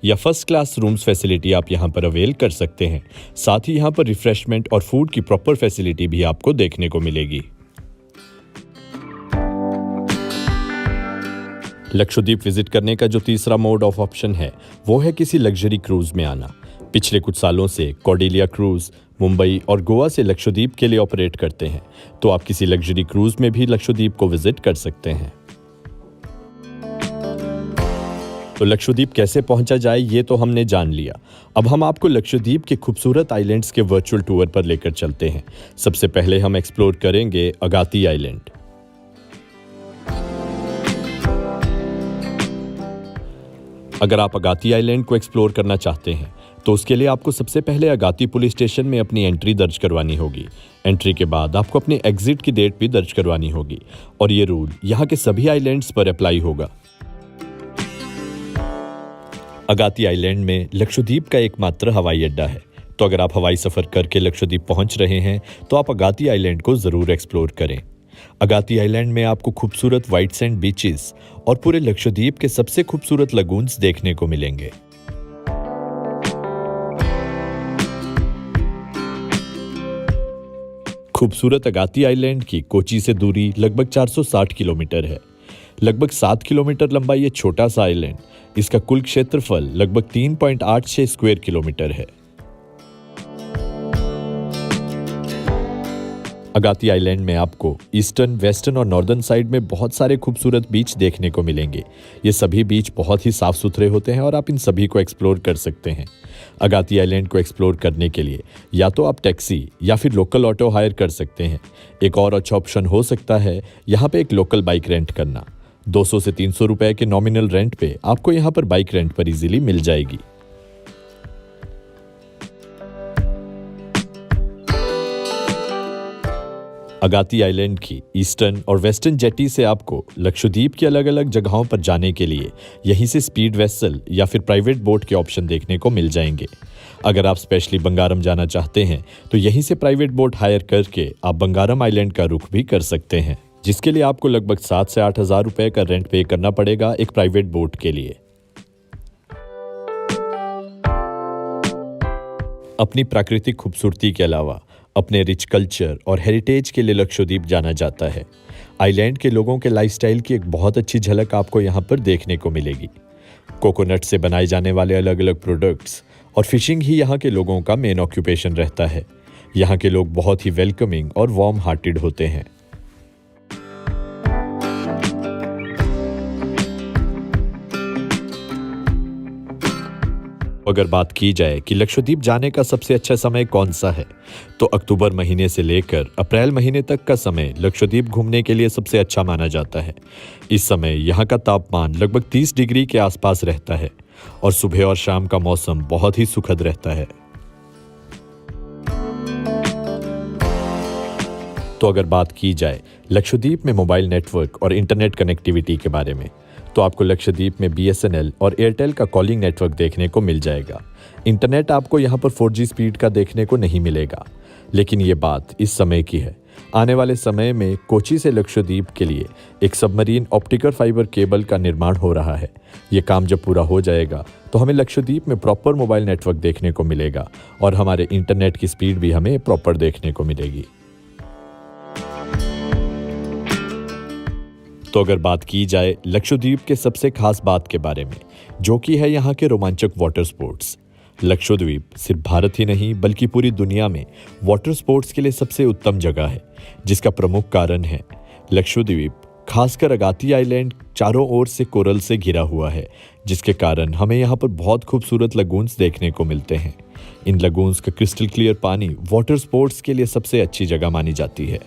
या first class rooms facility आप यहाँ पर अवेल कर सकते हैं। साथ ही यहाँ पर रिफ्रेशमेंट और फूड की प्रॉपर फैसिलिटी भी आपको देखने को मिलेगी। लक्षद्वीप विजिट करने का जो तीसरा मोड ऑफ ऑप्शन है वो है किसी लग्जरी क्रूज में आना। पिछले कुछ सालों से कॉर्डेलिया क्रूज मुंबई और गोवा से लक्षद्वीप के लिए ऑपरेट करते हैं, तो आप किसी लग्जरी क्रूज में भी लक्षद्वीप को विजिट कर सकते हैं। तो लक्षद्वीप कैसे पहुंचा जाए ये तो हमने जान लिया। अब हम आपको लक्षद्वीप के खूबसूरत आइलैंड्स के वर्चुअल टूर पर लेकर चलते हैं। सबसे पहले हम एक्सप्लोर करेंगे अगाती आइलैंड। अगर आप अगाती आइलैंड को एक्सप्लोर करना चाहते हैं तो उसके लिए आपको सबसे पहले अगाती पुलिस स्टेशन में अपनी एंट्री दर्ज करवानी होगी। एंट्री के बाद आपको अपने एग्जिट की डेट भी दर्ज करवानी होगी और ये रूल यहाँ के सभी आइलैंड्स पर अप्लाई होगा। अगाती आइलैंड में लक्षद्वीप का एकमात्र हवाई अड्डा है, तो अगर आप हवाई सफर करके लक्षद्वीप पहुंच रहे हैं तो आप अगाती आइलैंड को जरूर एक्सप्लोर करें। अगाती आइलैंड में आपको खूबसूरत व्हाइट सैंड बीचेस और पूरे लक्षद्वीप के सबसे खूबसूरत लगून्स देखने को मिलेंगे। खूबसूरत अगाती आइलैंड की कोची से दूरी लगभग 460 किलोमीटर है। लगभग 7 किलोमीटर लंबा ये छोटा सा आइलैंड, इसका कुल क्षेत्रफल लगभग 3.86 स्क्वायर किलोमीटर है। अगाती आइलैंड में आपको ईस्टर्न, वेस्टर्न और नॉर्दर्न साइड में बहुत सारे खूबसूरत बीच देखने को मिलेंगे। ये सभी बीच बहुत ही साफ सुथरे होते हैं और आप इन सभी को एक्सप्लोर कर सकते हैं। अगाती आइलैंड को एक्सप्लोर करने के लिए या तो आप टैक्सी या फिर लोकल ऑटो हायर कर सकते हैं। एक और अच्छा ऑप्शन हो सकता है यहाँ पे एक लोकल बाइक रेंट करना। 200 से 300 रुपए के नॉमिनल रेंट पे आपको यहाँ पर बाइक रेंट पर इजीली मिल जाएगी। अगाती आइलैंड की ईस्टर्न और वेस्टर्न जेटी से आपको लक्षद्वीप की अलग अलग जगहों पर जाने के लिए यहीं से स्पीड वेसल या फिर प्राइवेट बोट के ऑप्शन देखने को मिल जाएंगे। अगर आप स्पेशली बंगारम जाना चाहते हैं तो यहीं से प्राइवेट बोट हायर करके आप बंगारम आइलैंड का रुख भी कर सकते हैं, जिसके लिए आपको लगभग 7 से 8 हज़ार रुपए का रेंट पे करना पड़ेगा एक प्राइवेट बोट के लिए। अपनी प्राकृतिक खूबसूरती के अलावा अपने रिच कल्चर और हेरिटेज के लिए लक्षद्वीप जाना जाता है। आइलैंड के लोगों के लाइफस्टाइल की एक बहुत अच्छी झलक आपको यहाँ पर देखने को मिलेगी। कोकोनट से बनाए जाने वाले अलग अलग प्रोडक्ट्स और फिशिंग ही यहाँ के लोगों का मेन ऑक्यूपेशन रहता है। यहाँ के लोग बहुत ही वेलकमिंग और वार्म हार्टेड होते हैं। अगर बात की जाए कि लक्षद्वीप जाने का सबसे अच्छा समय कौन सा है, तो अक्टूबर महीने से लेकर अप्रैल महीने तक का समय लक्षद्वीप घूमने के लिए सबसे अच्छा माना जाता है। इस समय यहाँ का तापमान लगभग 30 डिग्री के आसपास रहता है और सुबह और शाम का मौसम बहुत ही सुखद रहता है। तो अगर बात की जाए लक्षद्वीप में मोबाइल नेटवर्क और इंटरनेट कनेक्टिविटी के बारे में, तो आपको लक्षद्वीप में BSNL और एयरटेल का कॉलिंग नेटवर्क देखने को मिल जाएगा। इंटरनेट आपको यहाँ पर 4G स्पीड का देखने को नहीं मिलेगा, लेकिन ये बात इस समय की है। आने वाले समय में कोची से लक्षद्वीप के लिए एक सबमरीन ऑप्टिकल फाइबर केबल का निर्माण हो रहा है। ये काम जब पूरा हो जाएगा तो हमें लक्षद्वीप में प्रॉपर मोबाइल नेटवर्क देखने को मिलेगा और हमारे इंटरनेट की स्पीड भी हमें प्रॉपर देखने को मिलेगी। तो अगर बात की जाए लक्षद्वीप के सबसे खास बात के बारे में, जो कि है यहाँ के रोमांचक वाटर स्पोर्ट्स। लक्षद्वीप सिर्फ भारत ही नहीं बल्कि पूरी दुनिया में वाटर स्पोर्ट्स के लिए सबसे उत्तम जगह है, जिसका प्रमुख कारण है लक्षद्वीप, खासकर अगाती आइलैंड चारों ओर से कोरल से घिरा हुआ है, जिसके कारण हमें यहाँ पर बहुत खूबसूरत लगून्स देखने को मिलते हैं। इन लगून्स का क्रिस्टल क्लियर पानी वाटर स्पोर्ट्स के लिए सबसे अच्छी जगह मानी जाती है।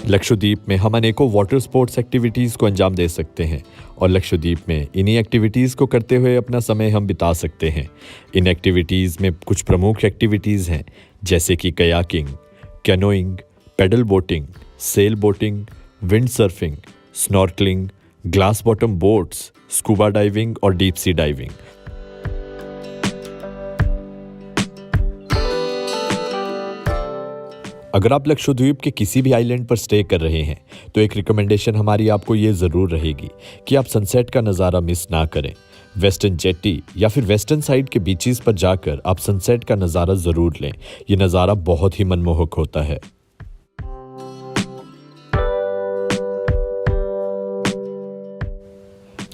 लक्षद्वीप में हम अनेकों वाटर स्पोर्ट्स एक्टिविटीज़ को अंजाम दे सकते हैं और लक्षद्वीप में इन्हीं एक्टिविटीज़ को करते हुए अपना समय हम बिता सकते हैं। इन एक्टिविटीज़ में कुछ प्रमुख एक्टिविटीज़ हैं, जैसे कि kayaking, canoeing, pedal boating, sail boating, windsurfing, snorkelling, glass bottom boats, scuba diving और डीप सी डाइविंग। अगर आप लक्षद्वीप के किसी भी आइलैंड पर स्टे कर रहे हैं तो एक रिकमेंडेशन हमारी आपको ये ज़रूर रहेगी कि आप सनसेट का नज़ारा मिस ना करें। वेस्टर्न जेट्टी या फिर वेस्टर्न साइड के बीचेस पर जाकर आप सनसेट का नज़ारा ज़रूर लें। ये नज़ारा बहुत ही मनमोहक होता है।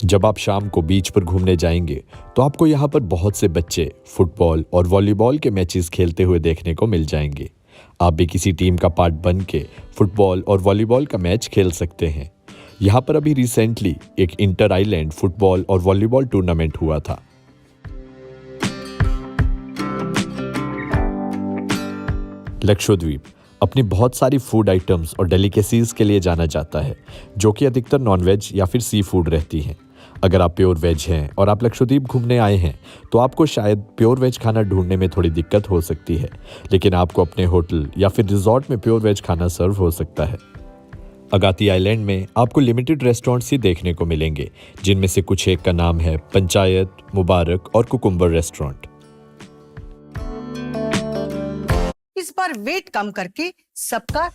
जब आप शाम को बीच पर घूमने जाएंगे तो आपको यहाँ पर बहुत से बच्चे फुटबॉल और वॉलीबॉल के मैचेस खेलते हुए देखने को मिल जाएंगे। आप भी किसी टीम का पार्ट बन के फुटबॉल और वॉलीबॉल का मैच खेल सकते हैं। यहाँ पर अभी रिसेंटली एक इंटर आइलैंड फुटबॉल और वॉलीबॉल टूर्नामेंट हुआ था। लक्षद्वीप अपनी बहुत सारी फूड आइटम्स और डेलिकेसीज के लिए जाना जाता है, जो कि अधिकतर नॉनवेज या फिर सी फूड रहती हैं। अगर आप प्योर वेज हैं और आप लक्षद्वीप घूमने आए हैं तो आपको शायद प्योर वेज खाना ढूंढने में थोड़ी दिक्कत हो सकती है, लेकिन आपको अपने होटल या फिर रिजॉर्ट में प्योर वेज खाना सर्व हो सकता है। अगाती आइलैंड में आपको लिमिटेड रेस्टोरेंट्स ही देखने को मिलेंगे, जिनमें से कुछ एक का नाम है पंचायत, मुबारक और कुकुम्बर रेस्टोरेंट। इस बार वेट कम करके सबका